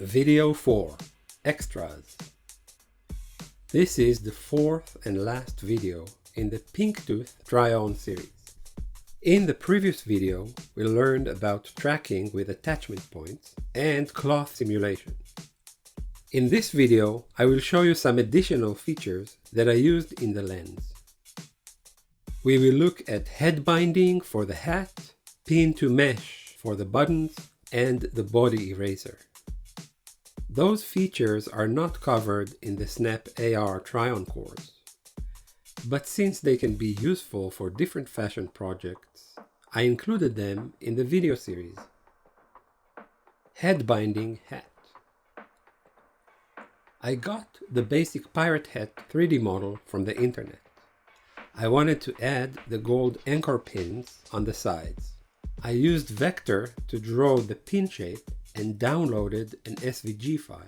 Video 4 Extras. This is the fourth and last video in the PinkTooth try-on series. In the previous video, we learned about tracking with attachment points and cloth simulation. In this video, I will show you some additional features that I used in the lens. We will look at head binding for the hat, pin to mesh for the buttons, and the body eraser. Those features are not covered in the Snap AR try-on course, but since they can be useful for different fashion projects, I included them in the video series. Head binding hat. I got the basic pirate hat 3D model from the internet. I wanted to add the gold anchor pins on the sides. I used Vector to draw the pin shape and downloaded an SVG file.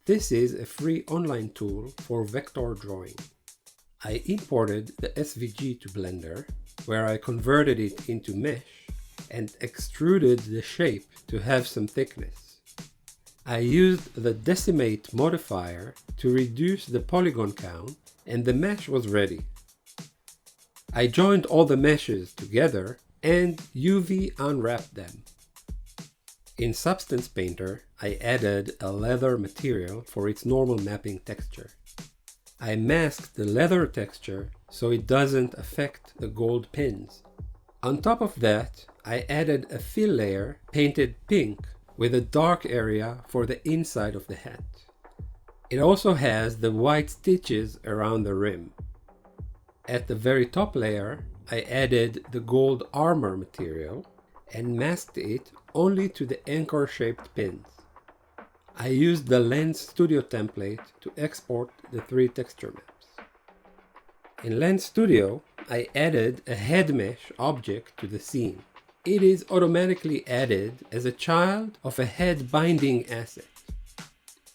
This is a free online tool for vector drawing. I imported the SVG to Blender, where I converted it into mesh and extruded the shape to have some thickness. I used the decimate modifier to reduce the polygon count, and the mesh was ready. I joined all the meshes together and UV unwrapped them. In Substance Painter, I added a leather material for its normal mapping texture. I masked the leather texture so it doesn't affect the gold pins. On top of that, I added a fill layer painted pink with a dark area for the inside of the hat. It also has the white stitches around the rim. At the very top layer, I added the gold armor material and masked it only to the anchor-shaped pins. I used the Lens Studio template to export the 3 texture maps. In Lens Studio, I added a head mesh object to the scene. It is automatically added as a child of a head binding asset.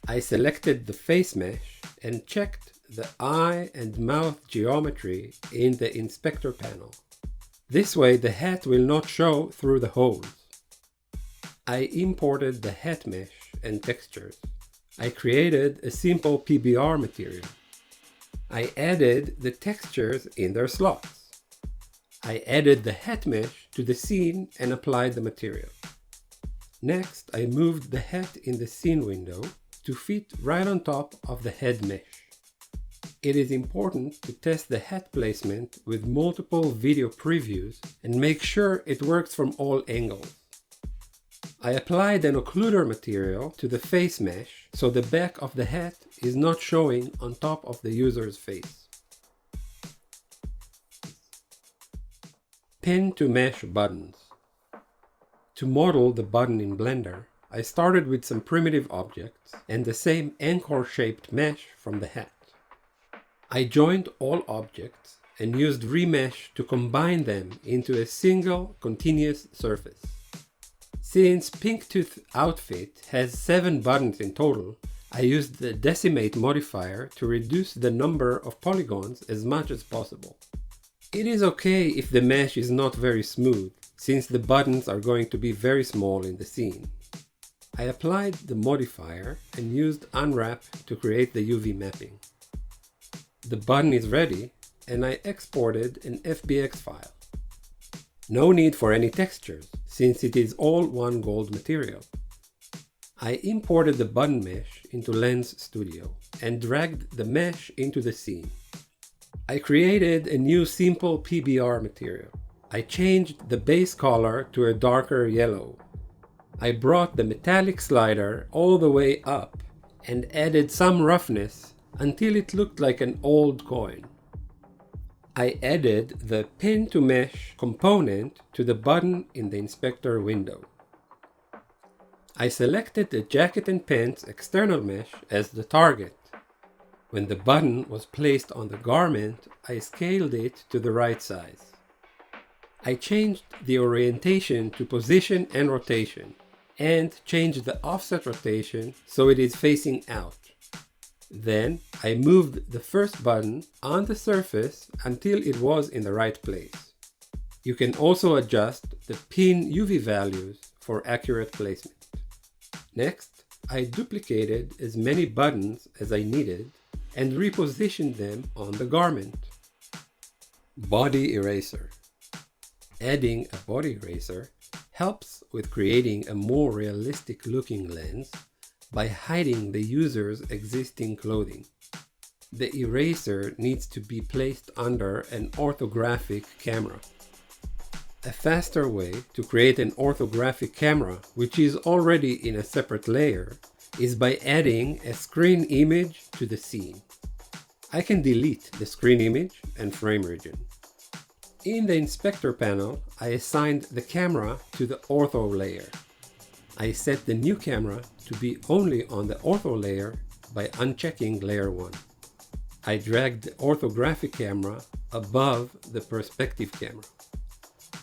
I selected the face mesh and checked the eye and mouth geometry in the inspector panel. This way the hat will not show through the holes. I imported the hat mesh and textures. I created a simple PBR material. I added the textures in their slots. I added the hat mesh to the scene and applied the material. Next, I moved the hat in the scene window to fit right on top of the head mesh. It is important to test the hat placement with multiple video previews and make sure it works from all angles. I applied an occluder material to the face mesh so the back of the hat is not showing on top of the user's face. Pin to mesh buttons. To model the button in Blender, I started with some primitive objects and the same anchor-shaped mesh from the hat. I joined all objects and used remesh to combine them into a single continuous surface. Since PinkTooth outfit has 7 buttons in total, I used the decimate modifier to reduce the number of polygons as much as possible. It is okay if the mesh is not very smooth, since the buttons are going to be very small in the scene. I applied the modifier and used unwrap to create the UV mapping. The button is ready, and I exported an FBX file. No need for any textures, since it is all one gold material. I imported the button mesh into Lens Studio and dragged the mesh into the scene. I created a new simple PBR material. I changed the base color to a darker yellow. I brought the metallic slider all the way up and added some roughness until it looked like an old coin. I added the pin to mesh component to the button in the inspector window. I selected the jacket and pants external mesh as the target. When the button was placed on the garment, I scaled it to the right size. I changed the orientation to position and rotation, and changed the offset rotation so it is facing out. Then I moved the first button on the surface until it was in the right place. You can also adjust the pin UV values for accurate placement. Next, I duplicated as many buttons as I needed and repositioned them on the garment. Body eraser. Adding a body eraser helps with creating a more realistic looking lens by hiding the user's existing clothing. The eraser needs to be placed under an orthographic camera. A faster way to create an orthographic camera, which is already in a separate layer, is by adding a screen image to the scene. I can delete the screen image and frame region. In the inspector panel, I assigned the camera to the ortho layer. I set the new camera to be only on the ortho layer by unchecking layer 1. I dragged the orthographic camera above the perspective camera.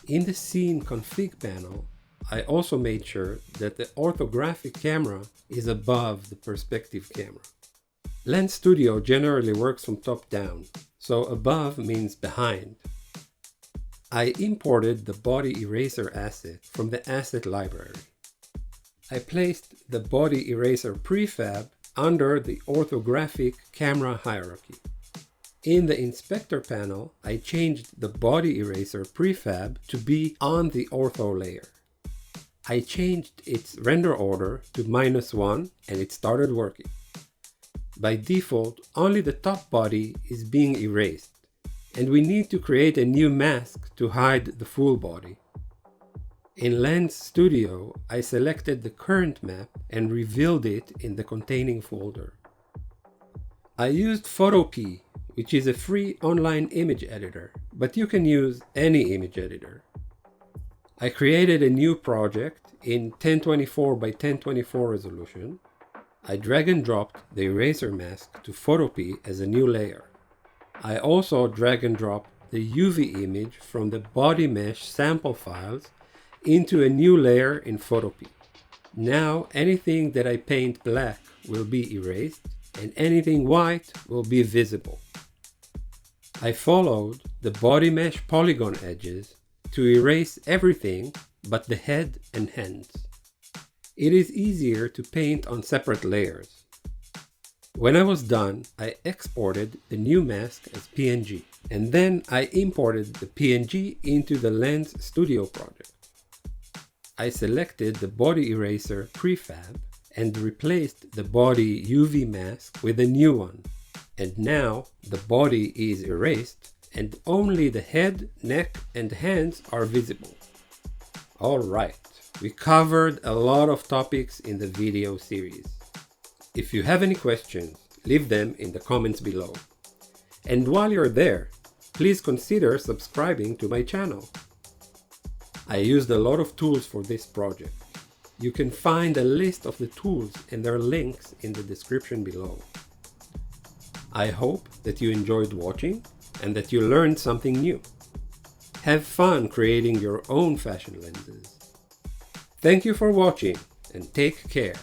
In the scene config panel, I also made sure that the orthographic camera is above the perspective camera. Lens Studio generally works from top down, so above means behind. I imported the body eraser asset from the asset library. I placed the body eraser prefab under the orthographic camera hierarchy. In the inspector panel, I changed the body eraser prefab to be on the ortho layer. I changed its render order to -1 and it started working. By default, only the top body is being erased, and we need to create a new mask to hide the full body. In Lens Studio, I selected the current map and revealed it in the containing folder. I used Photopea, which is a free online image editor, but you can use any image editor. I created a new project in 1024 by 1024 resolution. I drag and dropped the eraser mask to Photopea as a new layer. I also drag and dropped the UV image from the body mesh sample files into a new layer in Photopea. Now anything that I paint black will be erased and anything white will be visible. I followed the body mesh polygon edges to erase everything but the head and hands. It is easier to paint on separate layers. When I was done, I exported the new mask as PNG, and then I imported the PNG into the Lens Studio project. I selected the body eraser prefab and replaced the body UV mask with a new one. And now the body is erased and only the head, neck and hands are visible. Alright, we covered a lot of topics in the video series. If you have any questions, leave them in the comments below. And while you're there, please consider subscribing to my channel. I used a lot of tools for this project. You can find a list of the tools and their links in the description below. I hope that you enjoyed watching and that you learned something new. Have fun creating your own fashion lenses. Thank you for watching and take care.